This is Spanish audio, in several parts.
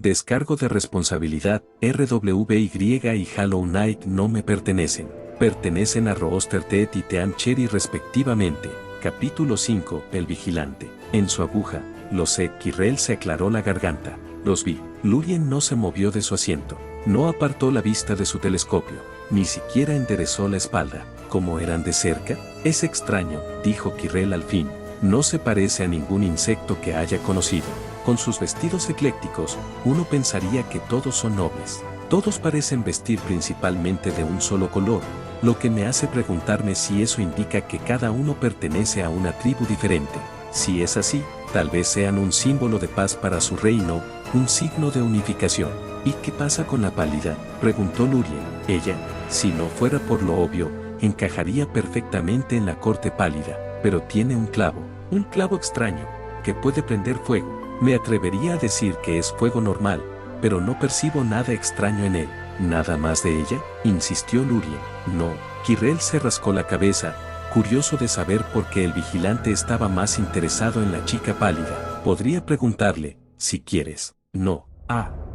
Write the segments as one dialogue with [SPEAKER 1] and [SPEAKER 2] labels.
[SPEAKER 1] Descargo de responsabilidad, RWBY y Hollow Knight no me pertenecen. Pertenecen a Rooster Teeth y Team Cherry respectivamente. Capítulo 5, El Vigilante. En su aguja, lo sé, Kirrell se aclaró la garganta. Los vi. Lurien no se movió de su asiento. No apartó la vista de su telescopio. Ni siquiera enderezó la espalda. ¿Cómo eran de cerca? Es extraño, dijo Kirrell al fin. No se parece a ningún insecto que haya conocido. Con sus vestidos eclécticos, uno pensaría que todos son nobles. Todos parecen vestir principalmente de un solo color, lo que me hace preguntarme si eso indica que cada uno pertenece a una tribu diferente. Si es así, tal vez sean un símbolo de paz para su reino, un signo de unificación. ¿Y qué pasa con la pálida?, preguntó Lurien. Ella, si no fuera por lo obvio, encajaría perfectamente en la corte pálida, pero tiene un clavo extraño, que puede prender fuego. Me atrevería a decir que es fuego normal, pero no percibo nada extraño en él. ¿Nada más de ella?, insistió Lurien. No. Kirrell se rascó la cabeza, curioso de saber por qué el vigilante estaba más interesado en la chica pálida. Podría preguntarle, si quieres. No.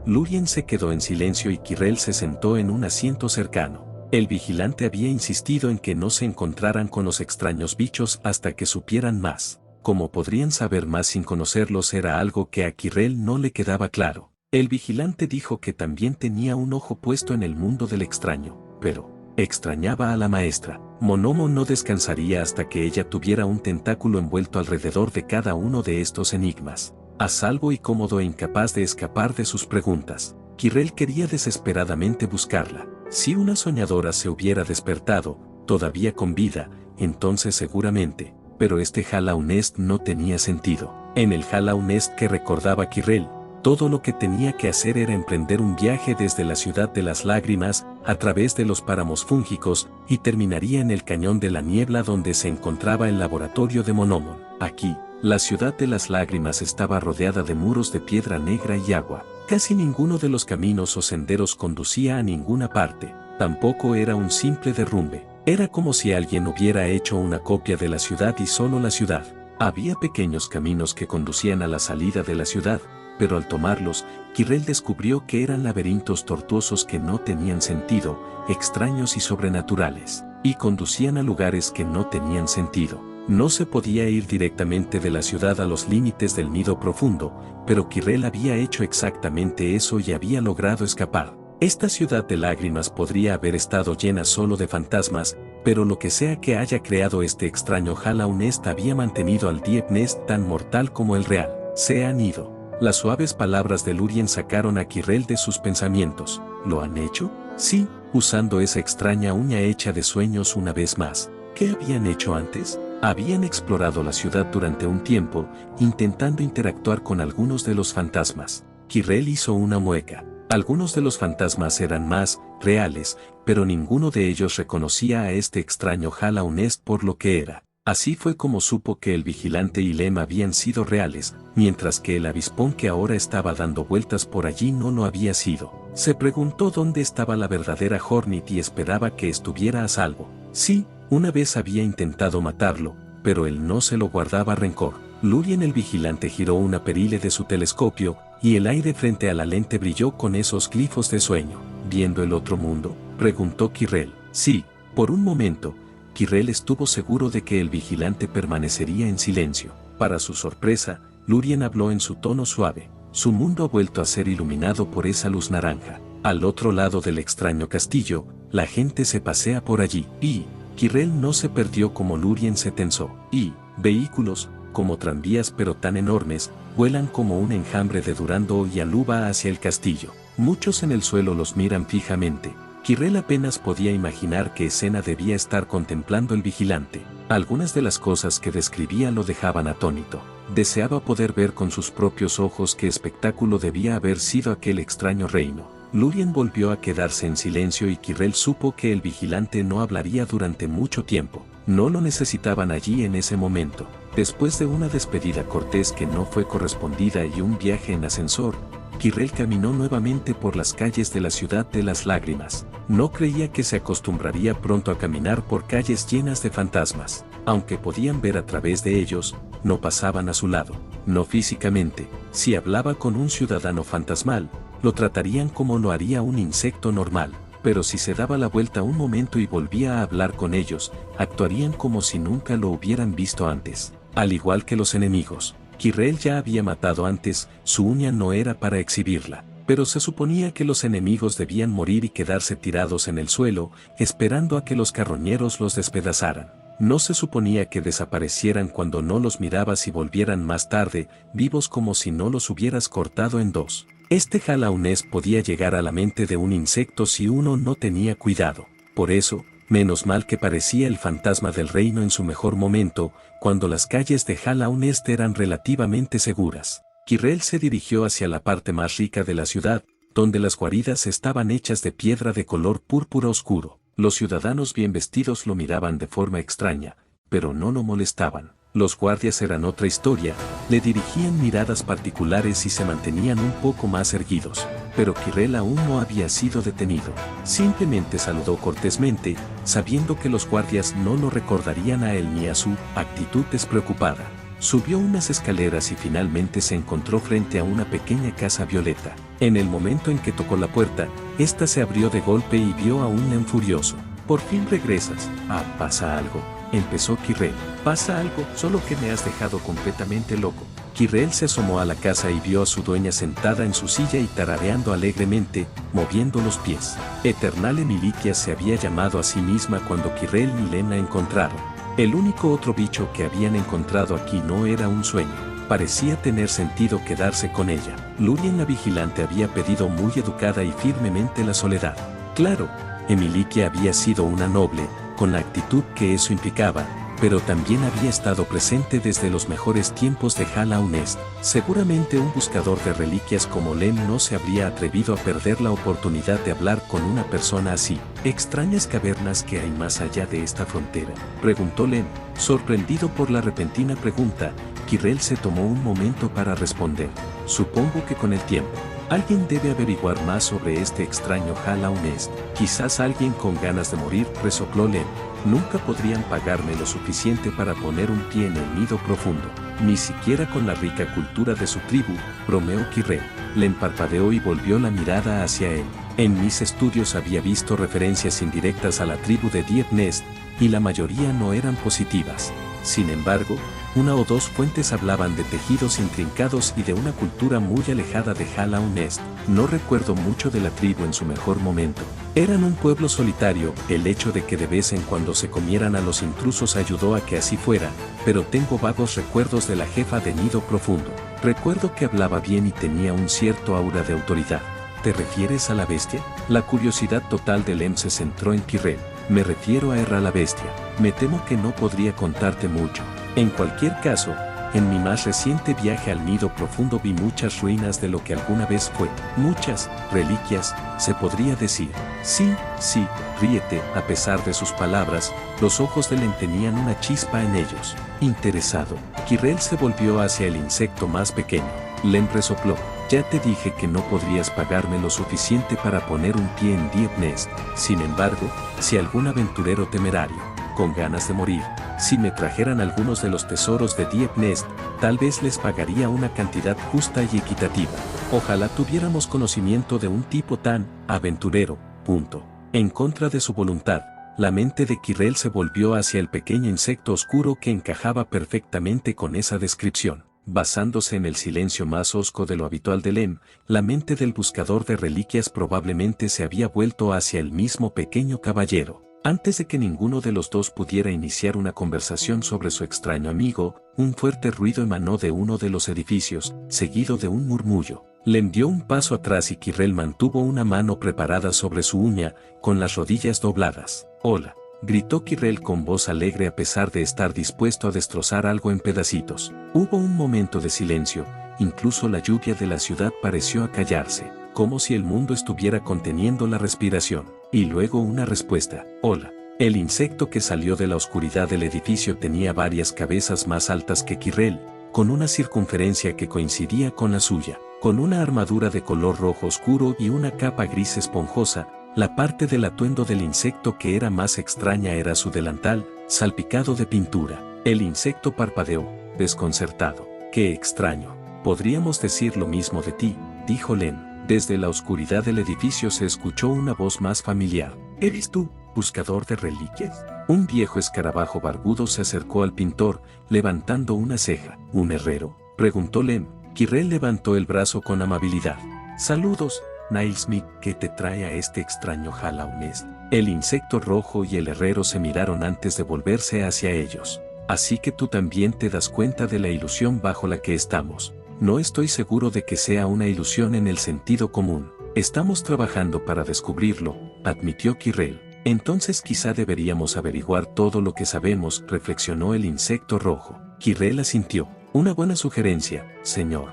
[SPEAKER 1] Lurien se quedó en silencio y Kirrell se sentó en un asiento cercano. El vigilante había insistido en que no se encontraran con los extraños bichos hasta que supieran más. Cómo podrían saber más sin conocerlos era algo que a Kirrell no le quedaba claro. El vigilante dijo que también tenía un ojo puesto en el mundo del extraño, pero extrañaba a la maestra. Monomo no descansaría hasta que ella tuviera un tentáculo envuelto alrededor de cada uno de estos enigmas. A salvo y cómodo e incapaz de escapar de sus preguntas. Kirrell quería desesperadamente buscarla. Si una soñadora se hubiera despertado, todavía con vida, entonces seguramente. Pero este Hollow Nest no tenía sentido. En el Hollow Nest que recordaba Kirrell, todo lo que tenía que hacer era emprender un viaje desde la ciudad de las lágrimas, a través de los páramos fúngicos, y terminaría en el cañón de la niebla donde se encontraba el laboratorio de Monomon. Aquí, la ciudad de las lágrimas estaba rodeada de muros de piedra negra y agua. Casi ninguno de los caminos o senderos conducía a ninguna parte. Tampoco era un simple derrumbe. Era como si alguien hubiera hecho una copia de la ciudad y solo la ciudad. Había pequeños caminos que conducían a la salida de la ciudad, pero al tomarlos, Kirrell descubrió que eran laberintos tortuosos que no tenían sentido, extraños y sobrenaturales, y conducían a lugares que no tenían sentido. No se podía ir directamente de la ciudad a los límites del nido profundo, pero Kirrell había hecho exactamente eso y había logrado escapar. Esta ciudad de lágrimas podría haber estado llena solo de fantasmas, pero lo que sea que haya creado este extraño Hollow Nest había mantenido al Deep Nest tan mortal como el real. Se han ido. Las suaves palabras de Lurien sacaron a Kirrell de sus pensamientos. ¿Lo han hecho? Sí, usando esa extraña uña hecha de sueños una vez más. ¿Qué habían hecho antes? Habían explorado la ciudad durante un tiempo, intentando interactuar con algunos de los fantasmas. Kirrell hizo una mueca. Algunos de los fantasmas eran más reales, pero ninguno de ellos reconocía a este extraño Hollow Nest por lo que era. Así fue como supo que el vigilante y Lem habían sido reales, mientras que el avispón que ahora estaba dando vueltas por allí no lo había sido. Se preguntó dónde estaba la verdadera Hornet y esperaba que estuviera a salvo. Sí, una vez había intentado matarlo, pero él no se lo guardaba rencor. Lurien el vigilante giró una perile de su telescopio, y el aire frente a la lente brilló con esos glifos de sueño. ¿Viendo el otro mundo?, preguntó Kirrell. Sí, por un momento. Kirrell estuvo seguro de que el vigilante permanecería en silencio. Para su sorpresa, Lurien habló en su tono suave. Su mundo ha vuelto a ser iluminado por esa luz naranja. Al otro lado del extraño castillo, la gente se pasea por allí. Y Kirrell no se perdió como Lurien se tensó. Y vehículos, como tranvías pero tan enormes, vuelan como un enjambre de Durando y Aluba hacia el castillo. Muchos en el suelo los miran fijamente. Kirrell apenas podía imaginar qué escena debía estar contemplando el vigilante. Algunas de las cosas que describía lo dejaban atónito. Deseaba poder ver con sus propios ojos qué espectáculo debía haber sido aquel extraño reino. Lurien volvió a quedarse en silencio y Kirrell supo que el vigilante no hablaría durante mucho tiempo. No lo necesitaban allí en ese momento. Después de una despedida cortés que no fue correspondida y un viaje en ascensor, Kirrell caminó nuevamente por las calles de la ciudad de las lágrimas. No creía que se acostumbraría pronto a caminar por calles llenas de fantasmas. Aunque podían ver a través de ellos, no pasaban a su lado, no físicamente. Si hablaba con un ciudadano fantasmal, lo tratarían como lo haría un insecto normal, pero si se daba la vuelta un momento y volvía a hablar con ellos, actuarían como si nunca lo hubieran visto antes. Al igual que los enemigos, Quirrell ya había matado antes, su uña no era para exhibirla, pero se suponía que los enemigos debían morir y quedarse tirados en el suelo, esperando a que los carroñeros los despedazaran. No se suponía que desaparecieran cuando no los mirabas y volvieran más tarde, vivos como si no los hubieras cortado en dos. Este Hala-Unest podía llegar a la mente de un insecto si uno no tenía cuidado. Por eso, menos mal que parecía el fantasma del reino en su mejor momento, cuando las calles de Hala-Unest eran relativamente seguras. Quirrell se dirigió hacia la parte más rica de la ciudad, donde las guaridas estaban hechas de piedra de color púrpura oscuro. Los ciudadanos bien vestidos lo miraban de forma extraña, pero no lo molestaban. Los guardias eran otra historia, le dirigían miradas particulares y se mantenían un poco más erguidos, pero Quirrell aún no había sido detenido. Simplemente saludó cortésmente, sabiendo que los guardias no lo recordarían a él ni a su actitud despreocupada. Subió unas escaleras y finalmente se encontró frente a una pequeña casa violeta. En el momento en que tocó la puerta, esta se abrió de golpe y vio a un Lem furioso. «¿Por fin regresas? Ah, pasa algo», empezó Quirrell. «¿Pasa algo? Solo que me has dejado completamente loco». Quirrell se asomó a la casa y vio a su dueña sentada en su silla y tarareando alegremente, moviendo los pies. Eternale Militia se había llamado a sí misma cuando Quirrell y Lem la encontraron. El único otro bicho que habían encontrado aquí no era un sueño. Parecía tener sentido quedarse con ella. Lurien la vigilante había pedido muy educada y firmemente la soledad. Claro, Emilikia había sido una noble, con la actitud que eso implicaba, pero también había estado presente desde los mejores tiempos de Hala-Unest. Seguramente un buscador de reliquias como Lem no se habría atrevido a perder la oportunidad de hablar con una persona así. ¿Extrañas cavernas que hay más allá de esta frontera?, preguntó Lem. Sorprendido por la repentina pregunta, Quirrell se tomó un momento para responder. «Supongo que con el tiempo. Alguien debe averiguar más sobre este extraño Hala-Unest. Quizás alguien con ganas de morir», resopló Lem. «Nunca podrían pagarme lo suficiente para poner un pie en el nido profundo. Ni siquiera con la rica cultura de su tribu», bromeó Quirrell. Lem parpadeó y volvió la mirada hacia él. «En mis estudios había visto referencias indirectas a la tribu de Diep-Nest, y la mayoría no eran positivas. Sin embargo, una o dos fuentes hablaban de tejidos intrincados y de una cultura muy alejada de Hala-Unest. No recuerdo mucho de la tribu en su mejor momento. Eran un pueblo solitario, el hecho de que de vez en cuando se comieran a los intrusos ayudó a que así fuera, pero tengo vagos recuerdos de la jefa de Nido Profundo. Recuerdo que hablaba bien y tenía un cierto aura de autoridad». «¿Te refieres a la bestia?». La curiosidad total de Lem se centró en Quirrell. «Me refiero a Erra la bestia. Me temo que no podría contarte mucho. En cualquier caso, en mi más reciente viaje al Nido Profundo vi muchas ruinas de lo que alguna vez fue. Muchas reliquias, se podría decir». «Sí, sí, ríete». A pesar de sus palabras, los ojos de Lem tenían una chispa en ellos. Interesado, Quirrell se volvió hacia el insecto más pequeño. Lem resopló. «Ya te dije que no podrías pagarme lo suficiente para poner un pie en Diep-Nest. Sin embargo, si algún aventurero temerario, con ganas de morir, si me trajeran algunos de los tesoros de Diep-Nest, tal vez les pagaría una cantidad justa y equitativa. Ojalá tuviéramos conocimiento de un tipo tan aventurero». Punto. En contra de su voluntad, la mente de Quirrell se volvió hacia el pequeño insecto oscuro que encajaba perfectamente con esa descripción. Basándose en el silencio más hosco de lo habitual de Lem, la mente del buscador de reliquias probablemente se había vuelto hacia el mismo pequeño caballero. Antes de que ninguno de los dos pudiera iniciar una conversación sobre su extraño amigo, un fuerte ruido emanó de uno de los edificios, seguido de un murmullo. Lem dio un paso atrás y Quirrell mantuvo una mano preparada sobre su uña, con las rodillas dobladas. «Hola», gritó Quirrell con voz alegre a pesar de estar dispuesto a destrozar algo en pedacitos. Hubo un momento de silencio, incluso la lluvia de la ciudad pareció acallarse, como si el mundo estuviera conteniendo la respiración. Y luego una respuesta: «Hola». El insecto que salió de la oscuridad del edificio tenía varias cabezas más altas que Quirrell, con una circunferencia que coincidía con la suya, con una armadura de color rojo oscuro y una capa gris esponjosa. La parte del atuendo del insecto que era más extraña era su delantal, salpicado de pintura. El insecto parpadeó, desconcertado. ¡Qué extraño! Podríamos decir lo mismo de ti, dijo Lem. Desde la oscuridad del edificio se escuchó una voz más familiar. ¿Eres tú, buscador de reliquias? Un viejo escarabajo barbudo se acercó al pintor, levantando una ceja. ¿Un herrero?, preguntó Lem. Quirrell levantó el brazo con amabilidad. Saludos, Nailsmith, ¿qué te trae a este extraño Hallow Nest? El insecto rojo y el herrero se miraron antes de volverse hacia ellos. Así que tú también te das cuenta de la ilusión bajo la que estamos. No estoy seguro de que sea una ilusión en el sentido común. Estamos trabajando para descubrirlo, admitió Quirrell. Entonces quizá deberíamos averiguar todo lo que sabemos, reflexionó el insecto rojo. Quirrell asintió. Una buena sugerencia, señor.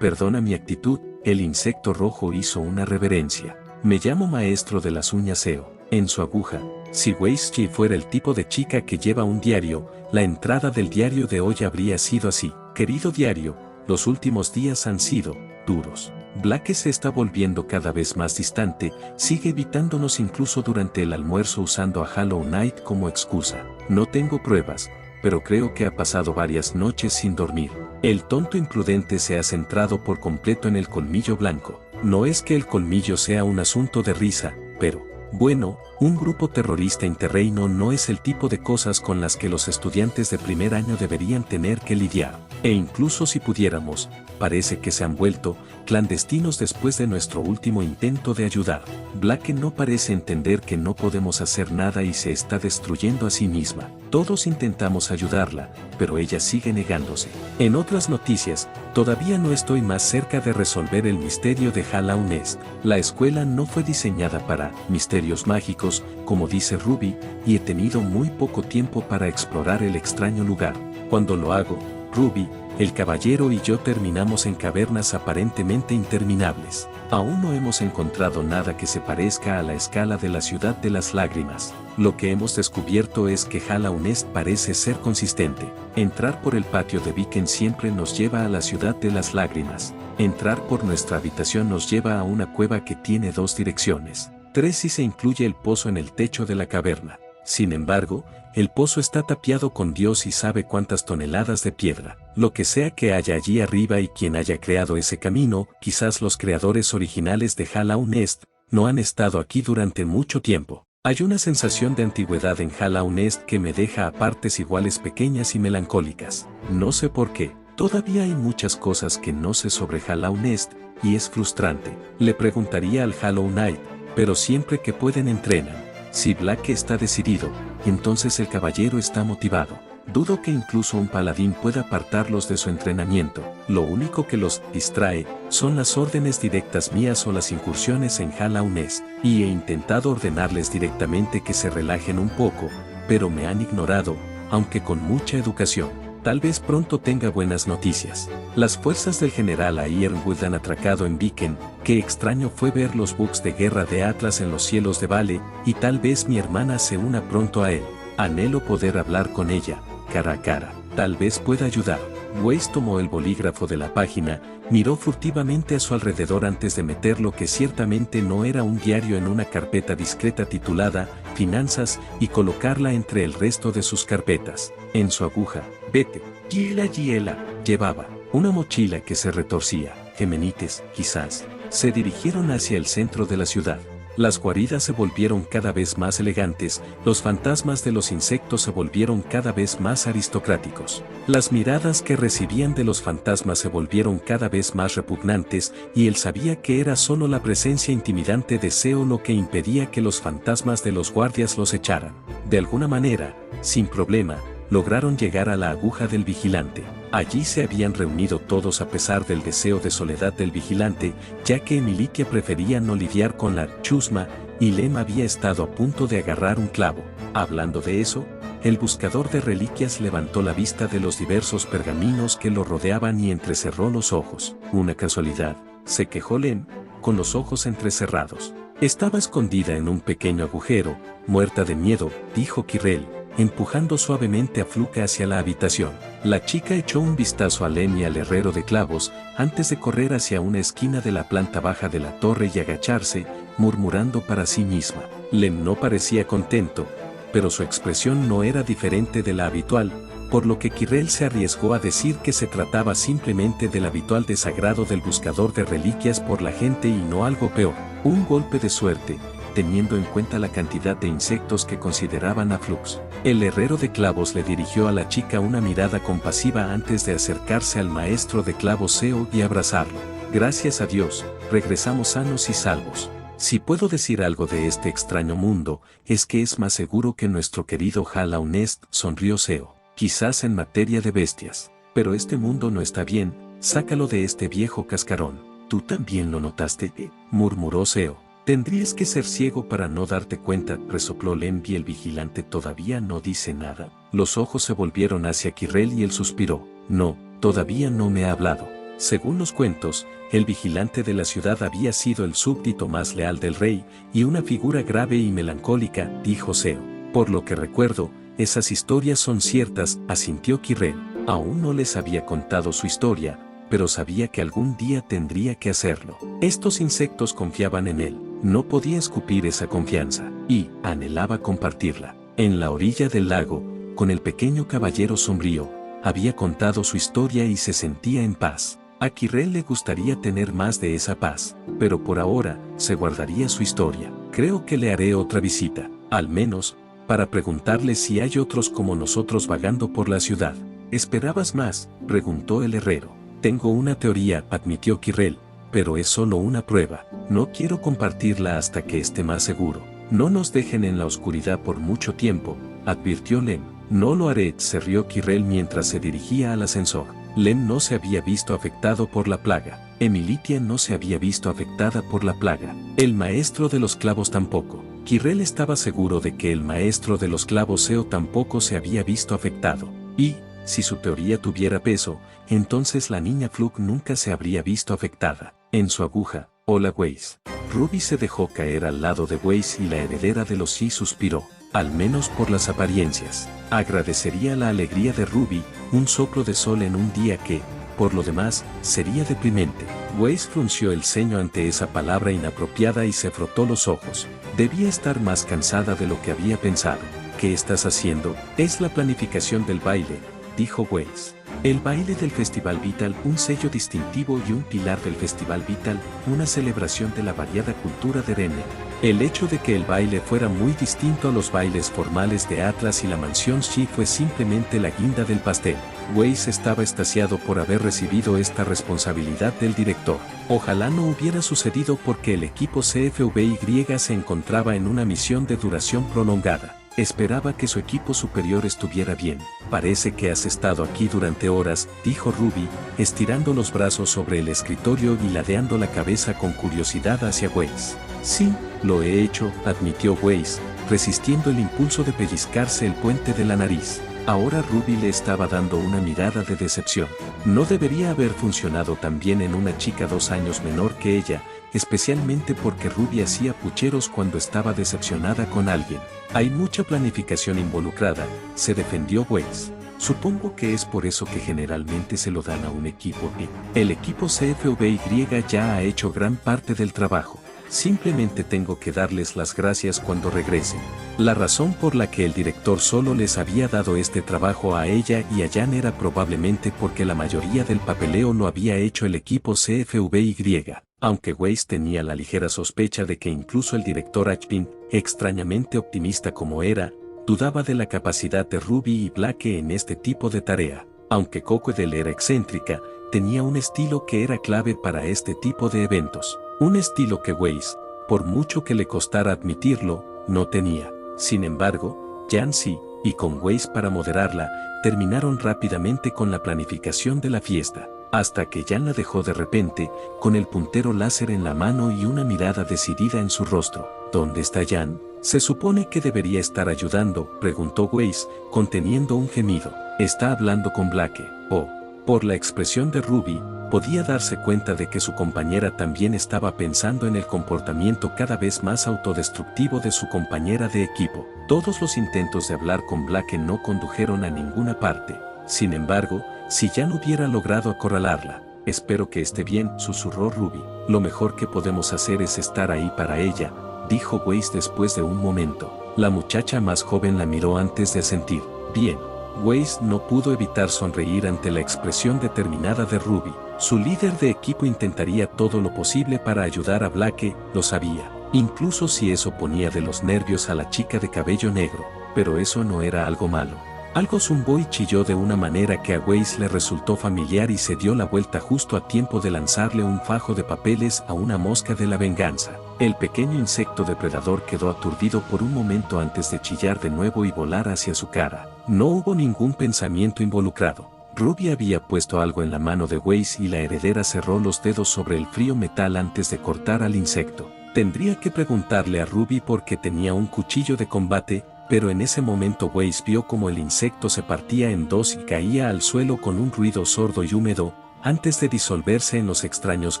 [SPEAKER 1] Perdona mi actitud, el insecto rojo hizo una reverencia. Me llamo maestro de las uñas Eo. En su aguja, si Weischi fuera el tipo de chica que lleva un diario, la entrada del diario de hoy habría sido así. Querido diario, los últimos días han sido duros. Blake se está volviendo cada vez más distante, sigue evitándonos incluso durante el almuerzo usando a Hallow Knight como excusa. No tengo pruebas, pero creo que ha pasado varias noches sin dormir. El tonto imprudente se ha centrado por completo en el colmillo blanco. No es que el colmillo sea un asunto de risa, pero, bueno, un grupo terrorista interreino no es el tipo de cosas con las que los estudiantes de primer año deberían tener que lidiar. E incluso si pudiéramos, parece que se han vuelto clandestinos después de nuestro último intento de ayudar. Blake no parece entender que no podemos hacer nada y se está destruyendo a sí misma. Todos intentamos ayudarla, pero ella sigue negándose. En otras noticias, todavía no estoy más cerca de resolver el misterio de Hallow Nest. La escuela no fue diseñada para misterios mágicos, como dice Ruby, y he tenido muy poco tiempo para explorar el extraño lugar. Cuando lo hago, Ruby, el caballero y yo terminamos en cavernas aparentemente interminables. Aún no hemos encontrado nada que se parezca a la escala de la ciudad de las lágrimas. Lo que hemos descubierto es que Hallow Nest parece ser consistente. Entrar por el patio de Viken siempre nos lleva a la ciudad de las lágrimas. Entrar por nuestra habitación nos lleva a una cueva que tiene dos direcciones. 3 si se incluye el pozo en el techo de la caverna. Sin embargo, el pozo está tapiado con Dios y sabe cuántas toneladas de piedra. Lo que sea que haya allí arriba y quien haya creado ese camino, quizás los creadores originales de Hallow Nest, no han estado aquí durante mucho tiempo. Hay una sensación de antigüedad en Hallow Nest que me deja a partes iguales pequeñas y melancólicas. No sé por qué. Todavía hay muchas cosas que no sé sobre Hallow Nest, y es frustrante. Le preguntaría al Hallow Knight, pero siempre que pueden entrenan. Si Blake está decidido, entonces el caballero está motivado. Dudo que incluso un paladín pueda apartarlos de su entrenamiento. Lo único que los distrae son las órdenes directas mías o las incursiones en Hallow Nest. Y he intentado ordenarles directamente que se relajen un poco, pero me han ignorado, aunque con mucha educación. Tal vez pronto tenga buenas noticias. Las fuerzas del general Ironwood han atracado en Viken. Qué extraño fue ver los buques de guerra de Atlas en los cielos de Vale, y tal vez mi hermana se una pronto a él. Anhelo poder hablar con ella, cara a cara. Tal vez pueda ayudar. Weiss tomó el bolígrafo de la página, miró furtivamente a su alrededor antes de meter lo que ciertamente no era un diario en una carpeta discreta titulada Finanzas y colocarla entre el resto de sus carpetas. En su aguja, vete, Giela, llevaba una mochila que se retorcía. Gemenites, quizás, se dirigieron hacia el centro de la ciudad. Las guaridas se volvieron cada vez más elegantes, los fantasmas de los insectos se volvieron cada vez más aristocráticos. Las miradas que recibían de los fantasmas se volvieron cada vez más repugnantes, y él sabía que era solo la presencia intimidante de Seo lo que impedía que los fantasmas de los guardias los echaran. De alguna manera, sin problema, lograron llegar a la aguja del vigilante. Allí se habían reunido todos a pesar del deseo de soledad del vigilante, ya que Emilitia prefería no lidiar con la chusma, y Lem había estado a punto de agarrar un clavo. Hablando de eso, el buscador de reliquias levantó la vista de los diversos pergaminos que lo rodeaban y entrecerró los ojos. Una casualidad, se quejó Lem, con los ojos entrecerrados. Estaba escondida en un pequeño agujero, muerta de miedo, dijo Quirrell, empujando suavemente a Fluke hacia la habitación. La chica echó un vistazo a Lem y al herrero de clavos, antes de correr hacia una esquina de la planta baja de la torre y agacharse, murmurando para sí misma. Lem no parecía contento, pero su expresión no era diferente de la habitual, por lo que Quirrell se arriesgó a decir que se trataba simplemente del habitual desagrado del buscador de reliquias por la gente y no algo peor, un golpe de suerte, teniendo en cuenta la cantidad de insectos que consideraban a Flux. El herrero de clavos le dirigió a la chica una mirada compasiva antes de acercarse al maestro de clavos Seo y abrazarlo. Gracias a Dios, regresamos sanos y salvos. Si puedo decir algo de este extraño mundo, es que es más seguro que nuestro querido Hala Nest, sonrió Seo. Quizás en materia de bestias. Pero este mundo no está bien, sácalo de este viejo cascarón. ¿Tú también lo notaste? Murmuró Seo. Tendrías que ser ciego para no darte cuenta, resopló Lem y el vigilante todavía no dice nada. Los ojos se volvieron hacia Quirrell y él suspiró. No, todavía no me ha hablado. Según los cuentos, el vigilante de la ciudad había sido el súbdito más leal del rey, y una figura grave y melancólica, dijo Seo. Por lo que recuerdo, esas historias son ciertas, asintió Quirrell. Aún no les había contado su historia, pero sabía que algún día tendría que hacerlo. Estos insectos confiaban en él, no podía escupir esa confianza, y anhelaba compartirla. En la orilla del lago, con el pequeño caballero sombrío, había contado su historia y se sentía en paz. A Quirrell le gustaría tener más de esa paz, pero por ahora, se guardaría su historia. Creo que le haré otra visita, al menos, para preguntarle si hay otros como nosotros vagando por la ciudad. ¿Esperabas más?, preguntó el herrero. Tengo una teoría, admitió Quirrell, pero es solo una prueba. No quiero compartirla hasta que esté más seguro. No nos dejen en la oscuridad por mucho tiempo, advirtió Lem. No lo haré, se rió Quirrell mientras se dirigía al ascensor. Lem no se había visto afectado por la plaga. Emilitia no se había visto afectada por la plaga. El maestro de los clavos tampoco. Quirrell estaba seguro de que el maestro de los clavos Seo tampoco se había visto afectado. Y, si su teoría tuviera peso, entonces la niña Flug nunca se habría visto afectada. En su aguja, hola Weiss. Ruby se dejó caer al lado de Weiss y la heredera de los Yi suspiró, al menos por las apariencias. Agradecería la alegría de Ruby, un soplo de sol en un día que, por lo demás, sería deprimente. Weiss frunció el ceño ante esa palabra inapropiada y se frotó los ojos. Debía estar más cansada de lo que había pensado. ¿Qué estás haciendo? Es la planificación del baile, dijo Weiss. El baile del Festival Vital, un sello distintivo y un pilar del Festival Vital, una celebración de la variada cultura de Rene. El hecho de que el baile fuera muy distinto a los bailes formales de Atlas y la mansión Shi fue simplemente la guinda del pastel. Weiss estaba extasiado por haber recibido esta responsabilidad del director. Ojalá no hubiera sucedido porque el equipo CFVY se encontraba en una misión de duración prolongada. Esperaba que su equipo superior estuviera bien. Parece que has estado aquí durante horas, dijo Ruby, estirando los brazos sobre el escritorio y ladeando la cabeza con curiosidad hacia Weiss. Sí, lo he hecho, admitió Weiss, resistiendo el impulso de pellizcarse el puente de la nariz. Ahora Ruby le estaba dando una mirada de decepción. No debería haber funcionado tan bien en una chica 2 años menor que ella, especialmente porque Ruby hacía pucheros cuando estaba decepcionada con alguien. Hay mucha planificación involucrada, se defendió Weiss. Supongo que es por eso que generalmente se lo dan a un equipo y el equipo CFVY ya ha hecho gran parte del trabajo. Simplemente tengo que darles las gracias cuando regresen. La razón por la que el director solo les había dado este trabajo a ella y a Jan era probablemente porque la mayoría del papeleo lo había hecho el equipo CFVY. Aunque Weiss tenía la ligera sospecha de que incluso el director Ashvin, extrañamente optimista como era, dudaba de la capacidad de Ruby y Blake en este tipo de tarea. Aunque Coquedel era excéntrica, tenía un estilo que era clave para este tipo de eventos. Un estilo que Weiss, por mucho que le costara admitirlo, no tenía. Sin embargo, Jan sí, y con Weiss para moderarla, terminaron rápidamente con la planificación de la fiesta. Hasta que Jan la dejó de repente, con el puntero láser en la mano y una mirada decidida en su rostro. ¿Dónde está Jan? Se supone que debería estar ayudando, preguntó Weiss, conteniendo un gemido. Está hablando con Blake. Oh. Por la expresión de Ruby, podía darse cuenta de que su compañera también estaba pensando en el comportamiento cada vez más autodestructivo de su compañera de equipo. Todos los intentos de hablar con Blake no condujeron a ninguna parte. Sin embargo, si Jan hubiera logrado acorralarla, espero que esté bien, susurró Ruby. Lo mejor que podemos hacer es estar ahí para ella, dijo Weiss después de un momento. La muchacha más joven la miró antes de asentir. Bien. Weiss no pudo evitar sonreír ante la expresión determinada de Ruby. Su líder de equipo intentaría todo lo posible para ayudar a Blake, lo sabía. Incluso si eso ponía de los nervios a la chica de cabello negro. Pero eso no era algo malo. Algo zumbó y chilló de una manera que a Weiss le resultó familiar y se dio la vuelta justo a tiempo de lanzarle un fajo de papeles a una mosca de la venganza. El pequeño insecto depredador quedó aturdido por un momento antes de chillar de nuevo y volar hacia su cara. No hubo ningún pensamiento involucrado. Ruby había puesto algo en la mano de Weiss y la heredera cerró los dedos sobre el frío metal antes de cortar al insecto. Tendría que preguntarle a Ruby por qué tenía un cuchillo de combate, pero en ese momento Weiss vio como el insecto se partía en dos y caía al suelo con un ruido sordo y húmedo, antes de disolverse en los extraños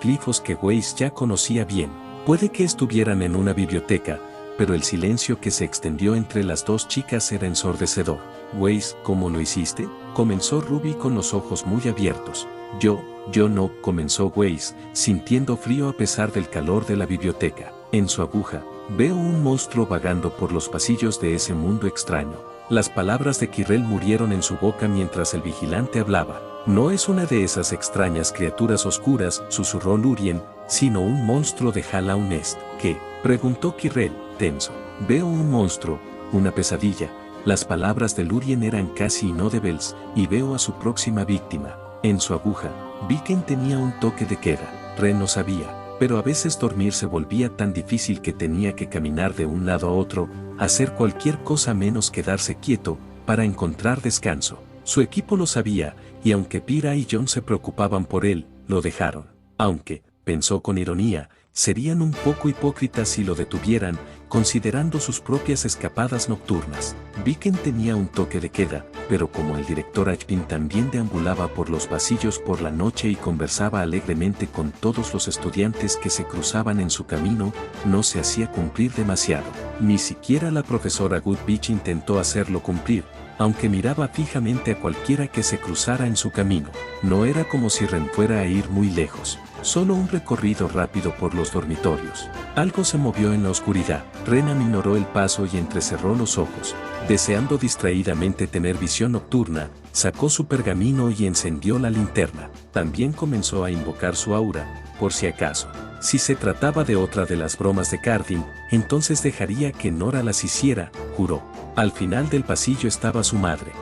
[SPEAKER 1] glifos que Weiss ya conocía bien. Puede que estuvieran en una biblioteca, pero el silencio que se extendió entre las dos chicas era ensordecedor. Weiss, ¿cómo lo hiciste?, comenzó Ruby con los ojos muy abiertos. Yo no, comenzó Weiss, sintiendo frío a pesar del calor de la biblioteca. En su aguja, veo un monstruo vagando por los pasillos de ese mundo extraño. Las palabras de Quirrell murieron en su boca mientras el vigilante hablaba. No es una de esas extrañas criaturas oscuras, susurró Lurien, sino un monstruo de Hallow Nest. ¿Qué?, preguntó Quirrell, tenso. Veo un monstruo, una pesadilla. Las palabras de Lurien eran casi inaudibles, y veo a su próxima víctima. En su aguja, Viken tenía un toque de queda. Ren no sabía, pero a veces dormir se volvía tan difícil que tenía que caminar de un lado a otro, hacer cualquier cosa menos quedarse quieto, para encontrar descanso. Su equipo lo sabía, y aunque Pyrrha y John se preocupaban por él, lo dejaron. Aunque, pensó con ironía, serían un poco hipócritas si lo detuvieran, considerando sus propias escapadas nocturnas. Viken tenía un toque de queda, pero como el director Ashpin también deambulaba por los pasillos por la noche y conversaba alegremente con todos los estudiantes que se cruzaban en su camino, no se hacía cumplir demasiado. Ni siquiera la profesora Goodbeach intentó hacerlo cumplir, aunque miraba fijamente a cualquiera que se cruzara en su camino. No era como si Ren fuera a ir muy lejos. Solo un recorrido rápido por los dormitorios. Algo se movió en la oscuridad. Ren aminoró el paso y entrecerró los ojos. Deseando distraídamente tener visión nocturna, sacó su pergamino y encendió la linterna. También comenzó a invocar su aura, por si acaso. Si se trataba de otra de las bromas de Cardin, entonces dejaría que Nora las hiciera, juró. Al final del pasillo estaba su madre,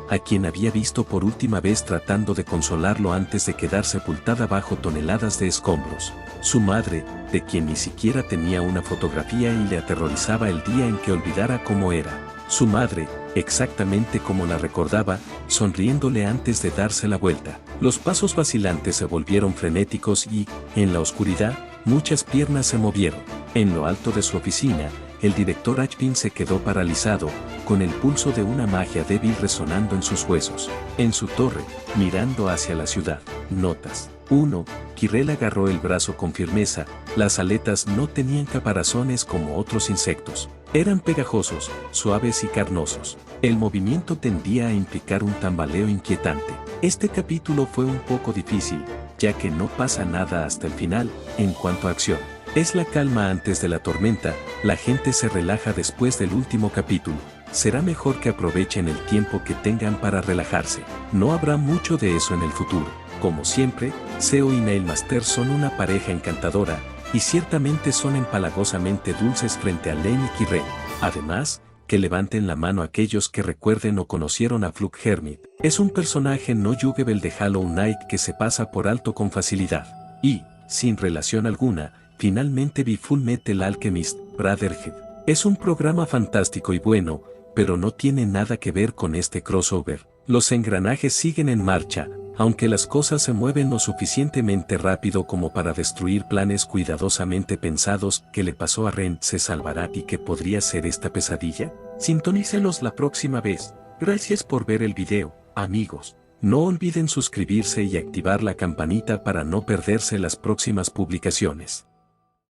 [SPEAKER 1] a quien había visto por última vez tratando de consolarlo antes de quedar sepultada bajo toneladas de escombros. Su madre, de quien ni siquiera tenía una fotografía y le aterrorizaba el día en que olvidara cómo era. Su madre, exactamente como la recordaba, sonriéndole antes de darse la vuelta. Los pasos vacilantes se volvieron frenéticos y, en la oscuridad, muchas piernas se movieron. En lo alto de su oficina, el director Ashpin se quedó paralizado, con el pulso de una magia débil resonando en sus huesos. En su torre, mirando hacia la ciudad. Notas. 1. Quirrell agarró el brazo con firmeza. Las aletas no tenían caparazones como otros insectos. Eran pegajosos, suaves y carnosos. El movimiento tendía a implicar un tambaleo inquietante. Este capítulo fue un poco difícil, ya que no pasa nada hasta el final, en cuanto a acción. Es la calma antes de la tormenta, la gente se relaja después del último capítulo. Será mejor que aprovechen el tiempo que tengan para relajarse. No habrá mucho de eso en el futuro. Como siempre, Seo y Nailmaster son una pareja encantadora, y ciertamente son empalagosamente dulces frente a Len y Quirrell. Además, que levanten la mano aquellos que recuerden o conocieron a Flug Hermit. Es un personaje no yuggable de Hollow Knight que se pasa por alto con facilidad. Y, sin relación alguna, finalmente vi Full Metal Alchemist Brotherhood. Es un programa fantástico y bueno, pero no tiene nada que ver con este crossover. Los engranajes siguen en marcha, aunque las cosas se mueven lo suficientemente rápido como para destruir planes cuidadosamente pensados. ¿Qué le pasó a Ren? ¿Se salvará y qué podría ser esta pesadilla? Sintonícelos la próxima vez. Gracias por ver el video, amigos. No olviden suscribirse y activar la campanita para no perderse las próximas publicaciones.